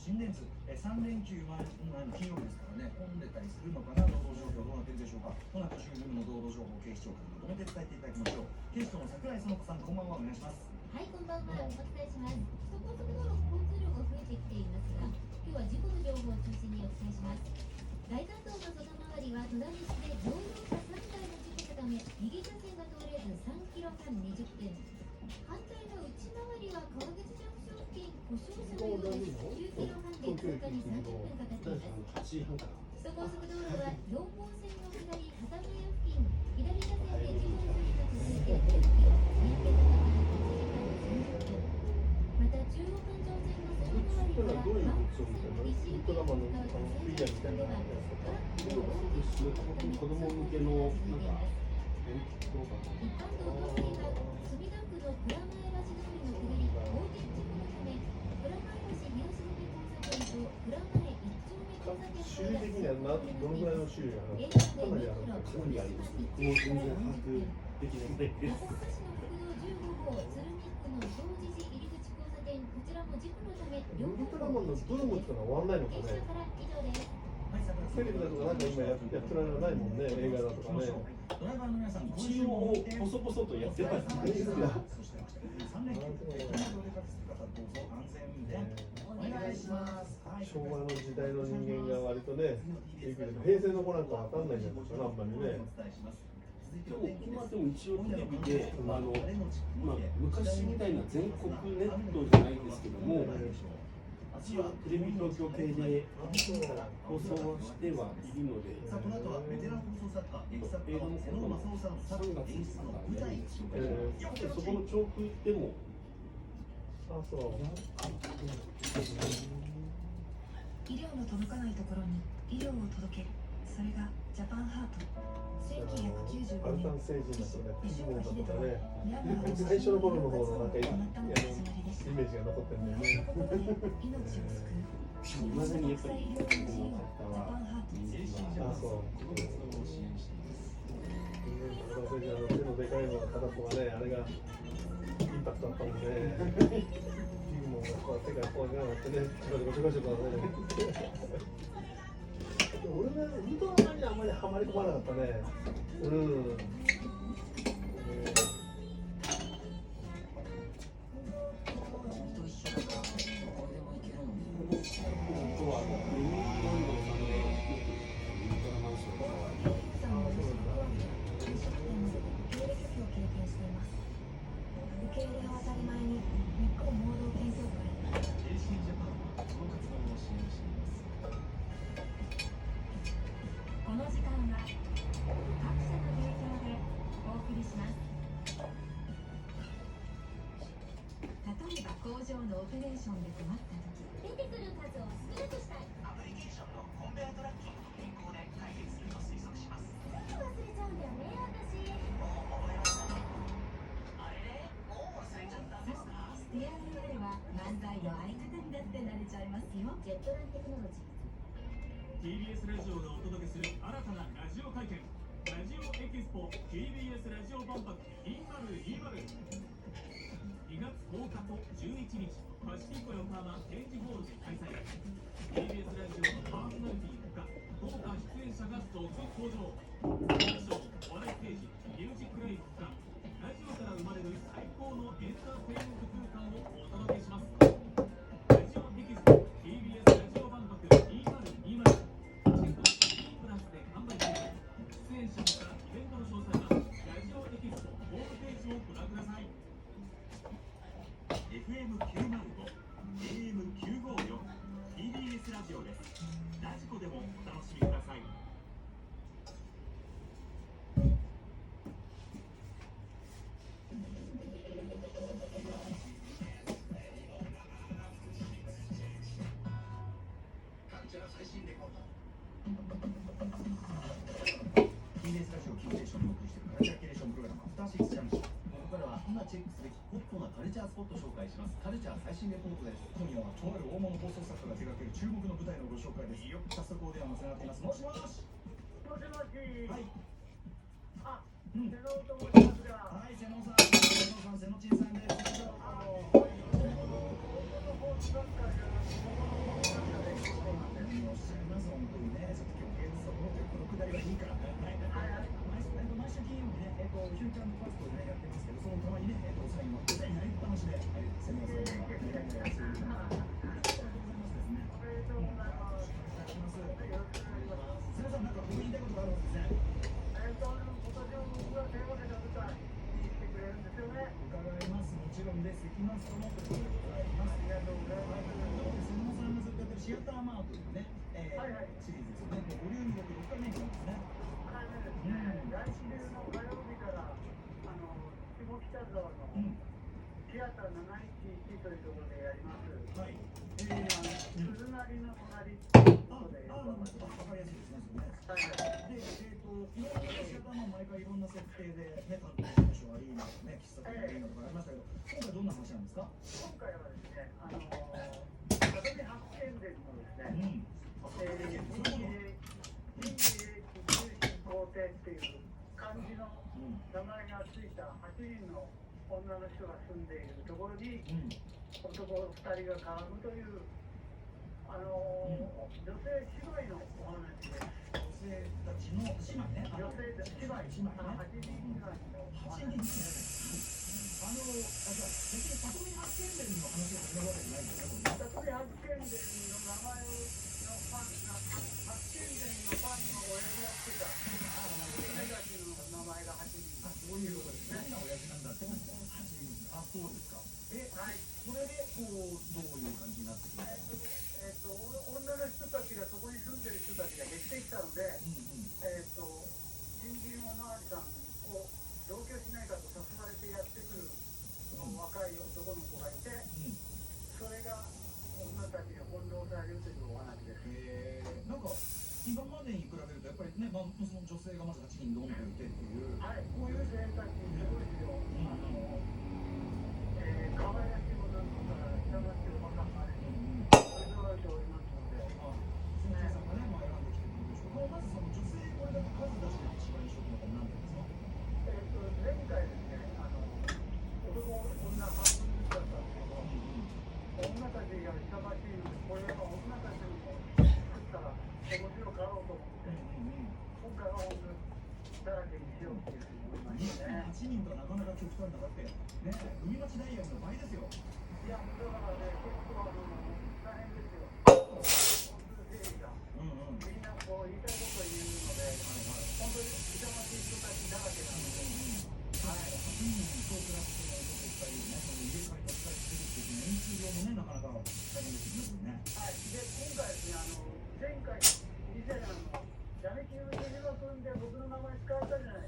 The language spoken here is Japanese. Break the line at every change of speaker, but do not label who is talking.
新年度3連休前の金曜日ですからね、混んでたりするのかな、道路状況どうなっているでしょうか。都内都心部の道路情報、警視庁からまとめて伝えていただきましょう。警視庁の櫻井園子さん、こんばんは、お願いします。
はい、こんばんは。お伝えします。首都高速道路交通量が増えてきていますが、今日は事故の情報を中心にお伝えします。大関道の外回りは戸田道で乗用車3台の事故のため、右車線が通れず3キロ半20分。反対の内回りは川口ジャンクション付近、故障車のようです。9キロ半で通過に30分かかっています。首都高速道路は4号線の下り、幡ヶ谷付近、左車線で事故の処理が続いて6キロ、三宅高から1時間30分。また中央環状線の外回りから関越線の西行きに向かう多線の区間ではトラックの大きく子供向けの一般道東西が墨田区の蔵前橋通りの下り横転事故のため、蔵前橋東口交差点と蔵前一丁目交差点
種類的にはどのぐらいの種類あるの？かなりある。
かなりあります。もう全然把握できないです。中岡市の国道15号鶴見区の小路寺入口交差点、こちらも事故のため
ウルトラマンのブームってのは終わんないのかね。テレビだとかなんか今やってられないもんね、映画だとかね。
ドライバーの皆さん、
一応細々とやってますね。
3連休、お出かけする方、どうぞ安全運転お願いします。
昭和の時代の人間が割とね、平成の子なんかわかんないんじゃないですか、あんまりね。
今でも一応テレビで昔みたいな全国ネットじゃないですけども、一応テレビ東京系で放送してはいるので、
この後はベテラン放送作家、劇作家の瀬野正夫さん、作演出の舞台紹介します。
そこの調布でも、
あ、そう。
医療の届かないところに医療を届ける、それがジャパンハート。1995
アルタン
年、
星人だとね、
吉
キモンだ
岡秀
とかね、
ミャンマーの
最初の頃の方のなんかイ
行ったのが始まりでした。
メージが残ってるんだよね。
このことで命を救う日本の国際医療人事業ジャパンハート。
あ、そう。手のでかいのが片っぽがね、あれがインパクトあったもんね。キモンがこう手がこうなってね、ちょこちょこちょこね。俺はウルトラマンにあんまりハマり込まなかったね。うん。
受け入れを当たり前に日本盲導犬協会。この時間は各社の提供でお送りします。例えば工場のオペレーションで困った時、
出てくる数を少なくしたい。
アプリケーションのコンベアトラッキングの変更で解決すると推測します。
すぐ忘れちゃうんだよね、私。
もう覚えましたね。あれれ、もう忘れちゃったんですか？
ステアリングでは漫才の相方にだってなれちゃいますよ。
ジェットランテクノロジー。
TBS ラジオがお届けする新たなラジオ体験、ラジオエキスポ TBS ラジオ万博2020。 2月10日と11日、パシフィコ横浜展示ホールで開催。 TBS ラジオのパーソナリティほか豪華出演者が続登場。ファッション、お笑いステージ、ミュージックライブほかラジオから生まれる最高のエンターテインメント空間をお届けします。ラジオエキスポ TBS ラジオ万博2020。プラスで販売中。出演者からイベントの詳細はラジオエキスポホームページをご覧ください。
FM905 AM954 TBS ラジオです。ラジコでもお楽しみください。カルチャー最新レポート。TBS ラジオキーステーションにお送りしているカルチャーキュレーションプログラム、アフターシックスジャンクション。ここからは今チェックすべきホットなカルチャースポットを紹介します。カルチャー最新レポートです。今夜はとある大物放送作家が手掛ける注目の舞台のご紹介です。早速お電話もつながっています。もしもし。
もしもし。
はい。
あ、
うん。
瀬野と申しますが。
はい、瀬野さん、瀬野ちんさんです。
大物放送作家が
ますと思ってくれています。
ありがとうございます。
瀬野さんがずっとやってるシアターマートのね、
はいはい
シリーズですよね。ボリューム6回目になりますね。
回目ですね。来週の火曜日から下北沢のシアター711というところでやります。
はい。
鈴なりの隣
あ、
ということで
わかりやすいですね、それね。
はいはい。
で、いろんなシアターも毎回いろんな設定で、ね、担当しましょう、アリーナとかね、喫茶店アリーナとかありましたけど、今回どんな話なんですか？
今回はですね、里見八犬伝のですね、人事中心皇帝っていう漢字の名前がついた8人の女の人が住んでいるところに男2人が絡むという女性姉妹のお話です。
女性たちの姉妹ね。
女性姉妹、8人姉妹のお話。
じゃあ、別に里見八犬伝の話を始めるわけじゃないんですよね、
里見八犬伝の名前のファン、八犬伝のファンの親父やってた娘たちの名前が8人。
そういうことですね。どんな親父なんだって。あ、そうですか。
はい。
それで、どういう感じになってくるんですか？
女の人たちがそこに住んでる人たちが減ってきたので、新人おまわりさんを同居しないかと誘われてやってくる若い男の子がいて、それが女たちに翻弄されるというお話です。
なんか今までに比べるとやっぱりね、その女性がまず8人どんどんいてっていう、
はい、こういう女性たちすごいですよ。可愛らしい女の子から下町おばさんまでそれぞれておりますので。
先生さんがね、選んできてくるでしょう。まずその女性これだけ数出して一番印象的なのは何ですか？
前回ですね、男女半分ずつだったんですけど、女たちが下町いので、これは女たちにも作ったら面白かろうと思って、今回は女だらけにしようっていうふうに思いましたね。
8人とはなかなか極端なだってね、海町ダイヤの倍ですよ。
いや、だからね、結構大変ですよ。交通整理が。みんなこう言いたいこと言うので、本当に下町人たちだらけなので、
8人と暮らしてる男2人ね、その入れ替えたりするっていう年数上もね、なかなか大変ですよね。
はい、で今回ですね、前回以前闇金の手島君で僕の名前使われたじゃない